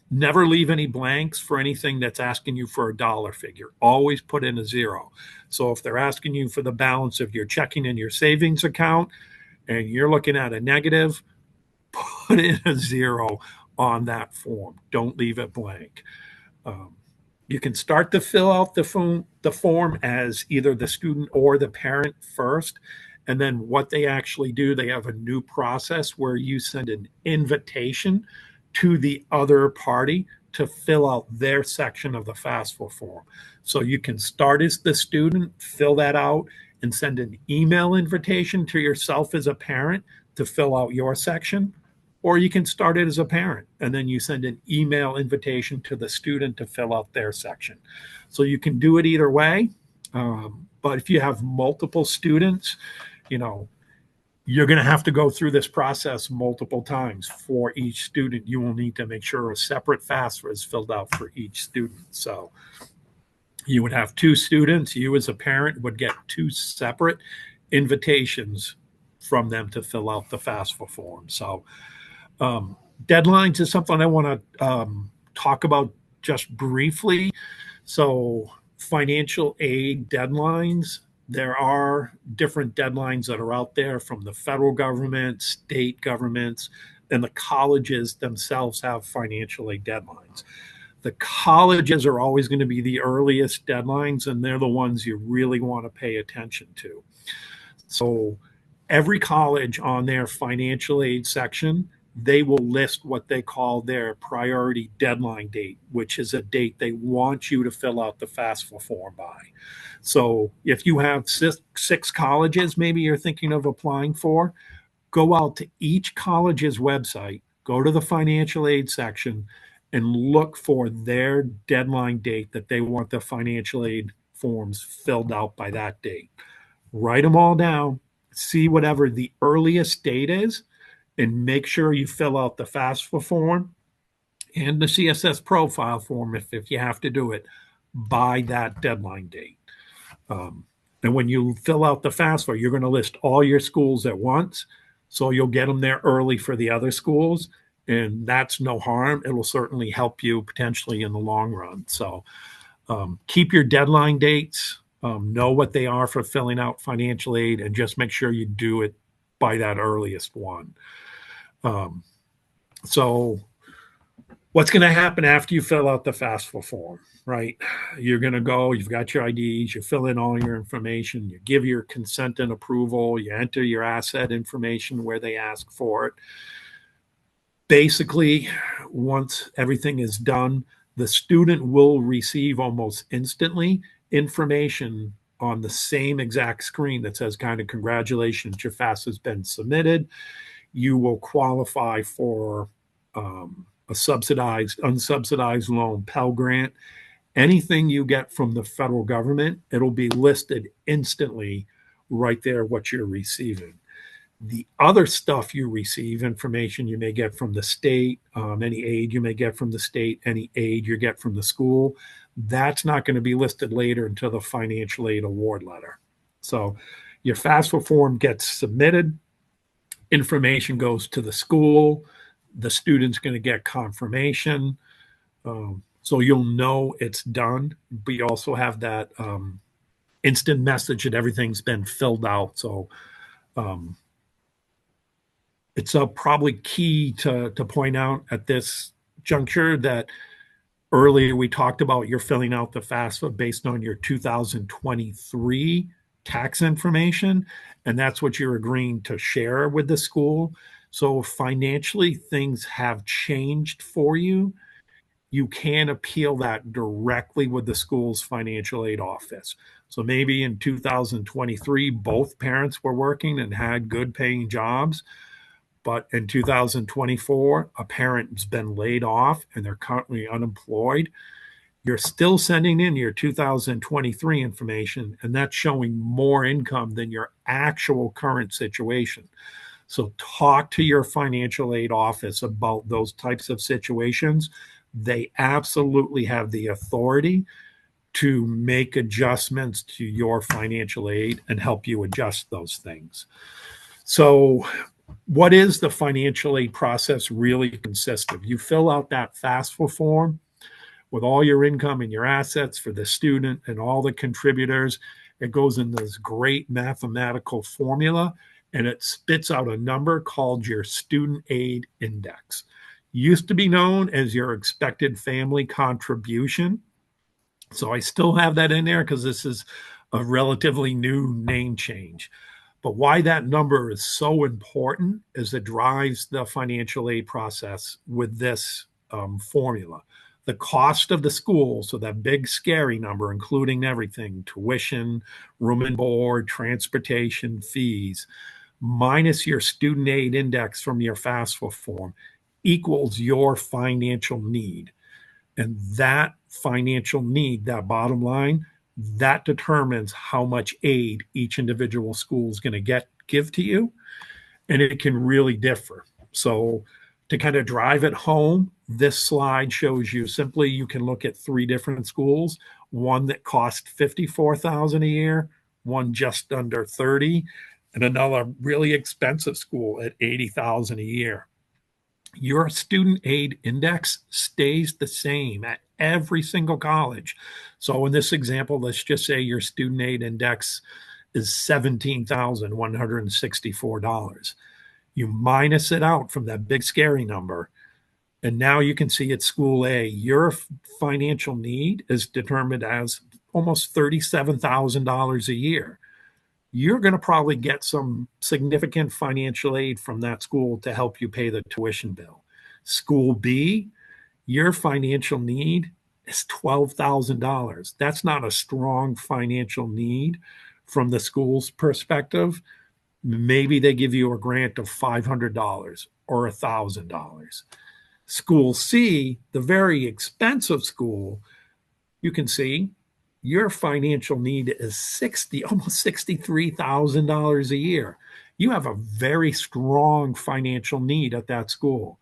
Never leave any blanks for anything that's asking you for a dollar figure. Always put in a zero. So if they're asking you for the balance of your checking and your savings account and you're looking at a negative, put in a zero on that form. Don't leave it blank. You can start to fill out the form as either the student or the parent first. And then what they actually do, they have a new process where you send an invitation to the other party to fill out their section of the FAFSA form. So you can start as the student, fill that out, and send an email invitation to yourself as a parent to fill out your section. Or you can start it as a parent, and then you send an email invitation to the student to fill out their section. So you can do it either way. But if you have multiple students, you're going to have to go through this process multiple times for each student. You will need to make sure a separate FAFSA is filled out for each student. So you would have 2 students. You as a parent would get 2 separate invitations from them to fill out the FAFSA form. So deadlines is something I want to talk about just briefly. So financial aid deadlines, there are different deadlines that are out there from the federal government, state governments, and the colleges themselves have financial aid deadlines. The colleges are always going to be the earliest deadlines, and they're the ones you really want to pay attention to. So every college on their financial aid section, they will list what they call their priority deadline date, which is a date they want you to fill out the FAFSA form by. So if you have 6 colleges maybe you're thinking of applying for, go out to each college's website, go to the financial aid section, and look for their deadline date that they want the financial aid forms filled out by that date. Write them all down, see whatever the earliest date is, and make sure you fill out the FAFSA form and the CSS profile form if you have to do it by that deadline date. And when you fill out the FAFSA, you're going to list all your schools at once. So you'll get them there early for the other schools. and that's no harm. It will certainly help you potentially in the long run. So keep your deadline dates, know what they are for filling out financial aid, and just make sure you do it by that earliest one. So what's going to happen after you fill out the FAFSA form, right? You're going to go, you've got your IDs, you fill in all your information, you give your consent and approval, you enter your asset information where they ask for it. Basically, once everything is done, the student will receive almost instantly information on the same exact screen that says kind of congratulations, your FAFSA has been submitted. You will qualify for a subsidized, unsubsidized loan, Pell Grant. Anything you get from the federal government, it'll be listed instantly right there what you're receiving. The other stuff you receive, information you may get from the state, any aid you may get from the state, any aid you get from the school, that's not going to be listed later until the financial aid award letter. So your FAFSA form gets submitted, information goes to the school, the student's going to get confirmation. So you'll know it's done, but you also have that instant message that everything's been filled out. So it's probably key to point out at this juncture that earlier we talked about you're filling out the FAFSA based on your 2023 tax information, and that's what you're agreeing to share with the school. So financially, things have changed for you. You can appeal that directly with the school's financial aid office. So maybe in 2023, both parents were working and had good paying jobs. But in 2024, a parent's been laid off and they're currently unemployed. You're still sending in your 2023 information, and that's showing more income than your actual current situation. So talk to your financial aid office about those types of situations. They absolutely have the authority to make adjustments to your financial aid and help you adjust those things. So what is the financial aid process really consist of? You fill out that FAFSA form with all your income and your assets for the student and all the contributors. It goes in this great mathematical formula, and it spits out a number called your student aid index. Used to be known as your expected family contribution. So I still have that in there because this is a relatively new name change. But why that number is so important is it drives the financial aid process with this formula. The cost of the school, so that big scary number, including everything, tuition, room and board, transportation, fees, minus your student aid index from your FAFSA form, equals your financial need. And that financial need, that bottom line, that determines how much aid each individual school is going to give to you. And it can really differ. So to kind of drive it home, this slide shows you simply you can look at three different schools, one that cost $54,000 a year, one just under 30, and another really expensive school at $80,000 a year. Your student aid index stays the same at every single college. So in this example, let's just say your student aid index is $17,164. You minus it out from that big scary number, and now you can see at school A, your financial need is determined as almost $37,000 a year. You're going to probably get some significant financial aid from that school to help you pay the tuition bill. School B, your financial need is $12,000. That's not a strong financial need from the school's perspective. Maybe they give you a grant of $500 or $1,000. School C, the very expensive school, you can see your financial need is almost $63,000 a year. You have a very strong financial need at that school.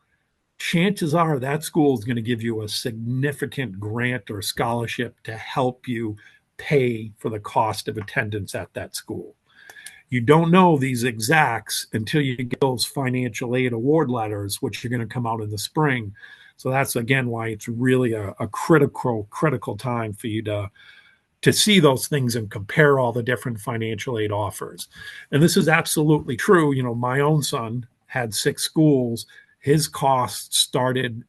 Chances are that school is going to give you a significant grant or scholarship to help you pay for the cost of attendance at that school. You don't know these exacts until you get those financial aid award letters, which are going to come out in the spring. So that's again why it's really a critical time for you to see those things and compare all the different financial aid offers. And this is absolutely true. You know, my own son had 6 schools. His costs started,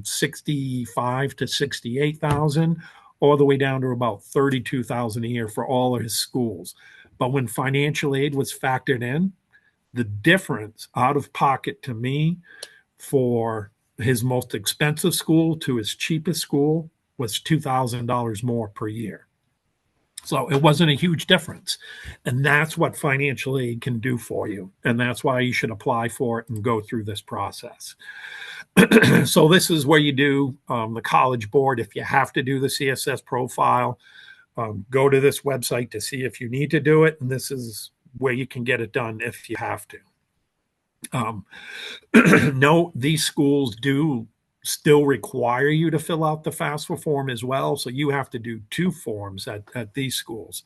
65 to 68,000, all the way down to about 32,000 a year for all of his schools. But when financial aid was factored in, the difference out of pocket to me for his most expensive school to his cheapest school was $2,000 more per year. So it wasn't a huge difference. And that's what financial aid can do for you. And that's why you should apply for it and go through this process. So this is where you do the College Board. If you have to do the CSS profile, go to this website to see if you need to do it. And this is where you can get it done if you have to. No, these schools do still require you to fill out the FAFSA form as well. So you have to do 2 forms at these schools,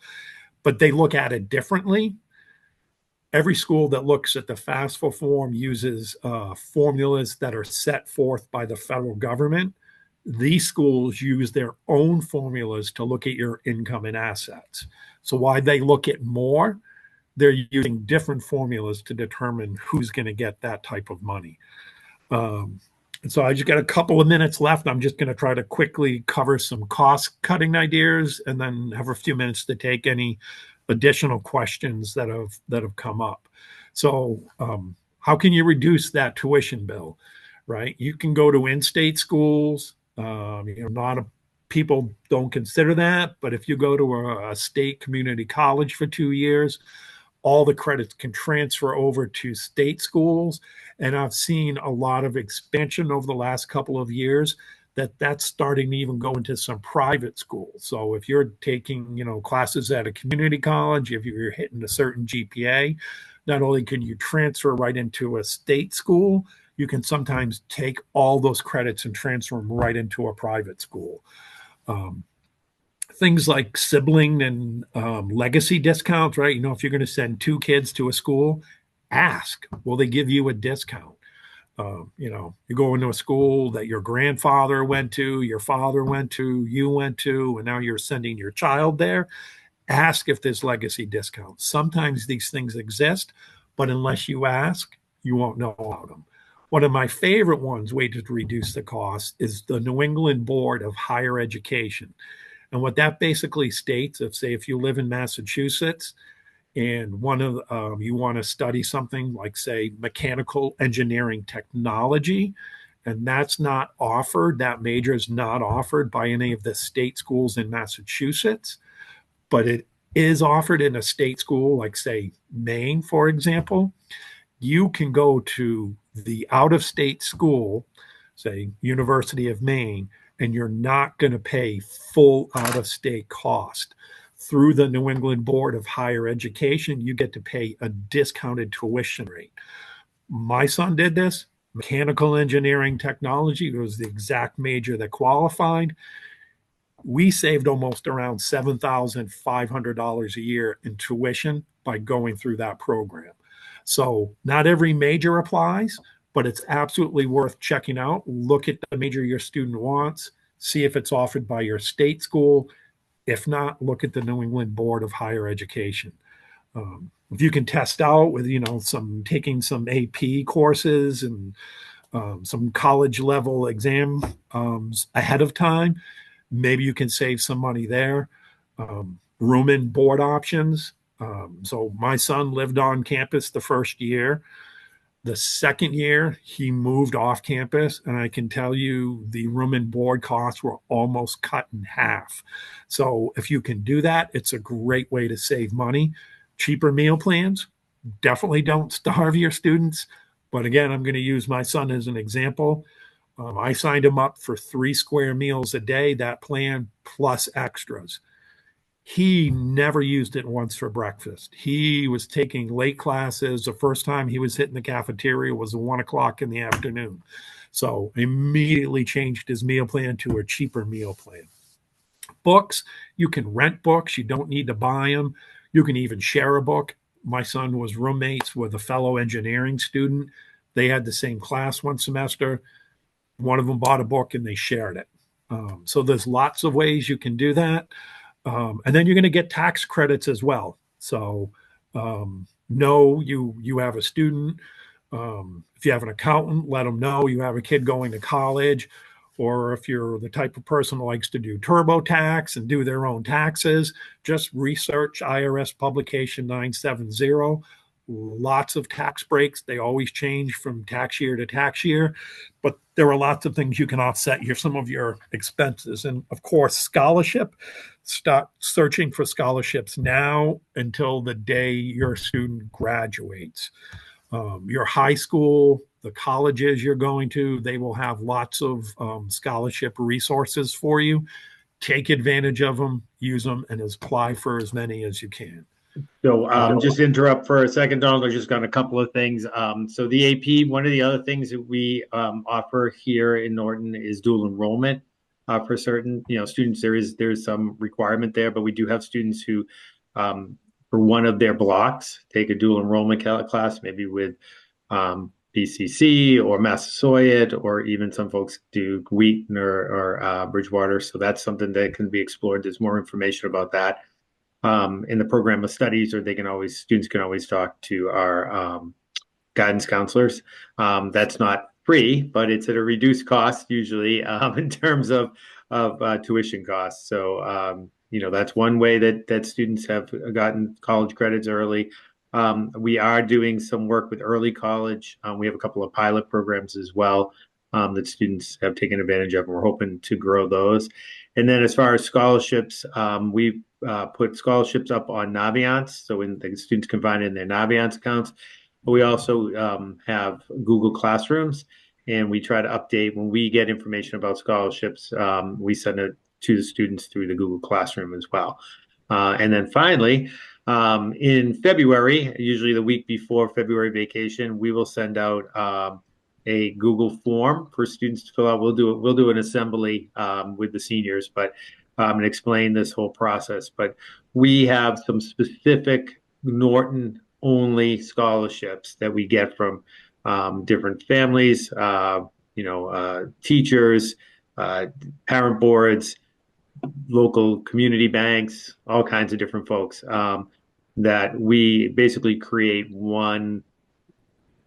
but they look at it differently. Every school that looks at the FAFSA form uses formulas that are set forth by the federal government. These schools use their own formulas to look at your income and assets. So why they look at more, they're using different formulas to determine who's going to get that type of money. And so I just got a couple of minutes left. I'm just going to try to quickly cover some cost cutting ideas and then have a few minutes to take any additional questions that have come up. So how can you reduce that tuition bill, right? You can go to in-state schools. A lot of people don't consider that, but if you go to a state community college for 2 years, all the credits can transfer over to state schools. And I've seen a lot of expansion over the last couple of years that's starting to even go into some private schools. So if you're taking, classes at a community college, if you're hitting a certain GPA, not only can you transfer right into a state school, you can sometimes take all those credits and transfer them right into a private school. Things like sibling and legacy discounts, right? If you're going to send 2 kids to a school, ask, will they give you a discount? You go into a school that your grandfather went to, your father went to, you went to, and now you're sending your child there. Ask if there's legacy discounts. Sometimes these things exist, but unless you ask, you won't know about them. One of my favorite ways to reduce the cost is the New England Board of Higher Education. And what that basically states, if you live in Massachusetts and you want to study something like, say, mechanical engineering technology, and that major is not offered by any of the state schools in Massachusetts, but it is offered in a state school like, say, Maine, for example, you can go to the out-of-state school, say, University of Maine, and you're not going to pay full out-of-state cost. Through the New England Board of Higher Education, you get to pay a discounted tuition rate. My son did this. Mechanical engineering technology was the exact major that qualified. We saved almost around $7,500 a year in tuition by going through that program. So not every major applies, but it's absolutely worth checking out. Look at the major your student wants, see if it's offered by your state school. If not, look at the New England Board of Higher Education. If you can test out with, taking some AP courses and some college level exam ahead of time, maybe you can save some money there. Room and board options. So my son lived on campus the first year. The second year, he moved off campus, and I can tell you the room and board costs were almost cut in half. So if you can do that, it's a great way to save money. Cheaper meal plans, definitely don't starve your students. But again, I'm going to use my son as an example. I signed him up for 3 square meals a day, that plan plus extras. He never used it once for breakfast. He was taking late classes. The first time he was hitting the cafeteria was 1 o'clock in the afternoon. So immediately changed his meal plan to a cheaper meal plan. Books, you can rent books. You don't need to buy them. You can even share a book. My son was roommates with a fellow engineering student. They had the same class one semester. One of them bought a book and they shared it. So there's lots of ways you can do that. And then you're going to get tax credits as well. So know you have a student. If you have an accountant, let them know you have a kid going to college. Or if you're the type of person who likes to do TurboTax and do their own taxes, just research IRS publication 970. Lots of tax breaks. They always change from tax year to tax year, but there are lots of things you can offset some of your expenses. And of course, scholarship. Start searching for scholarships now until the day your student graduates. Your high school, the colleges you're going to, they will have lots of scholarship resources for you. Take advantage of them, use them, and apply for as many as you can. So just interrupt for a second, Donald. I just got a couple of things. So the AP, one of the other things that we offer here in Norton is dual enrollment for certain students. There's some requirement there, but we do have students who for one of their blocks take a dual enrollment class, maybe with BCC or Massasoit, or even some folks do Wheaton or Bridgewater. So that's something that can be explored. There's more information about that in the program of studies, or students can always talk to our guidance counselors. That's not free, but it's at a reduced cost usually in terms of tuition costs. So that's one way that students have gotten college credits early. We are doing some work with early college. We have a couple of pilot programs as well that students have taken advantage of, and we're hoping to grow those. And then as far as scholarships, we've put scholarships up on Naviance, so when the students can find it in their Naviance accounts. But we also have Google Classrooms, and we try to update when we get information about scholarships. We send it to the students through the Google Classroom as well. And then finally, in February, usually the week before February vacation, we will send out a Google form for students to fill out. We'll do an assembly with the seniors, but and explain this whole process. But we have some specific Norton only scholarships that we get from different families, teachers, parent boards, local community banks, all kinds of different folks that we basically create one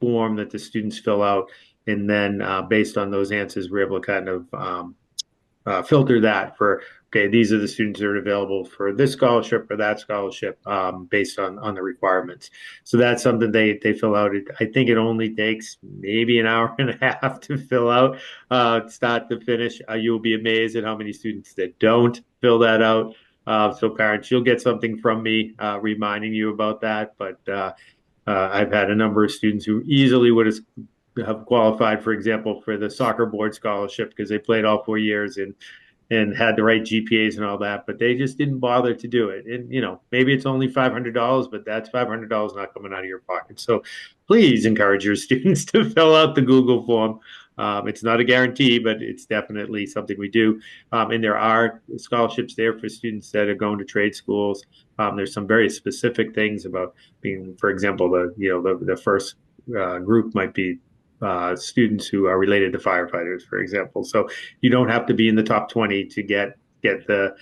form that the students fill out. And then based on those answers, we're able to kind of filter that for, okay, these are the students that are available for this scholarship or that scholarship based on the requirements. So that's something they fill out. I think it only takes maybe an hour and a half to fill out, start to finish. You'll be amazed at how many students that don't fill that out. So parents, you'll get something from me reminding you about that. But I've had a number of students who easily would have qualified, for example, for the soccer board scholarship because they played all 4 years and had the right GPAs and all that, but they just didn't bother to do it. And, maybe it's only $500, but that's $500 not coming out of your pocket. So please encourage your students to fill out the Google form. It's not a guarantee, but it's definitely something we do. And there are scholarships there for students that are going to trade schools. There's some very specific things about being, for example, the first group might be students who are related to firefighters, for example. So you don't have to be in the top 20 to get the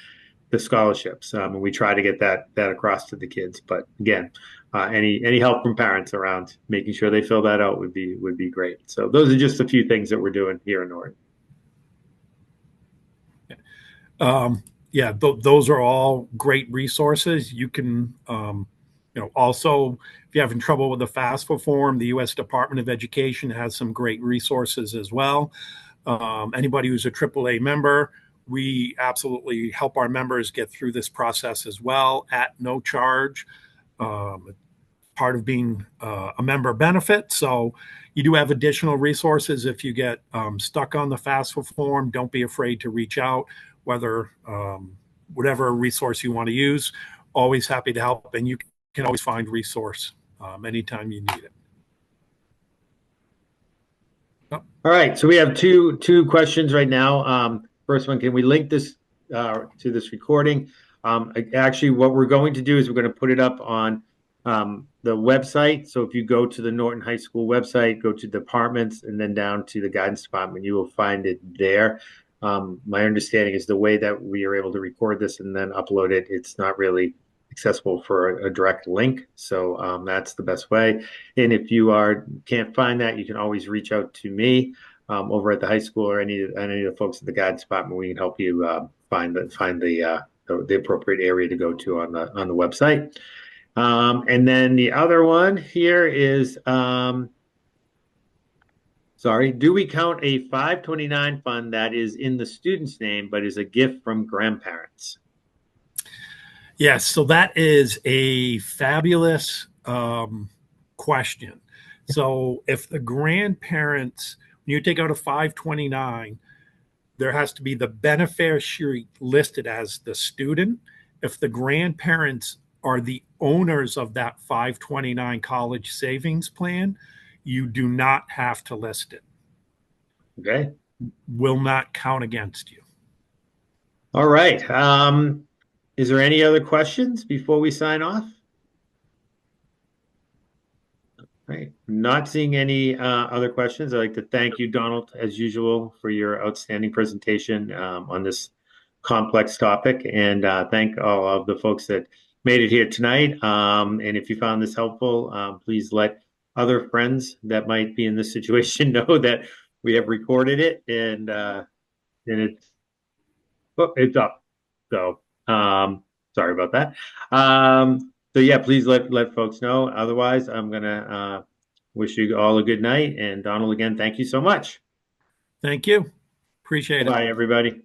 scholarships. And we try to get that across to the kids. But again, any help from parents around making sure they fill that out would be great. So those are just a few things that we're doing here in Norton. Those are all great resources. You can also, if you're having trouble with the FAFSA form, the U.S. Department of Education has some great resources as well. Anybody who's a AAA member, we absolutely help our members get through this process as well at no charge. Part of being a member benefit. So you do have additional resources if you get stuck on the FAFSA form. Don't be afraid to reach out, whatever resource you want to use. Always happy to help, and you can always find resource anytime you need it. All right, so we have two questions right now. First one, can we link this to this recording? Actually, what we're going to do is we're going to put it up on the website. So if you go to the Norton High School website, go to departments, and then down to the guidance department, you will find it there. My understanding is the way that we are able to record this and then upload it, it's not really accessible for a direct link. So that's the best way. And if you can't find that, you can always reach out to me over at the high school or any of the folks at the guidance department. We can help you find the appropriate area to go to on the website. And then the other one here is, sorry, do we count a 529 fund that is in the student's name but is a gift from grandparents? Yes, so that is a fabulous question. So if the grandparents, when you take out a 529, there has to be the beneficiary listed as the student. If the grandparents are the owners of that 529 college savings plan, you do not have to list it. Okay. Will not count against you. All right. Is there any other questions before we sign off? Right. Not seeing any other questions. I'd like to thank you, Donald, as usual, for your outstanding presentation on this complex topic, and thank all of the folks that made it here tonight. And if you found this helpful, please let other friends that might be in this situation know that we have recorded it, and it's up. So sorry about that. So yeah, please let folks know. Otherwise, I'm gonna wish you all a good night. And Donald, again, thank you so much. Thank you. Appreciate it. Bye, everybody.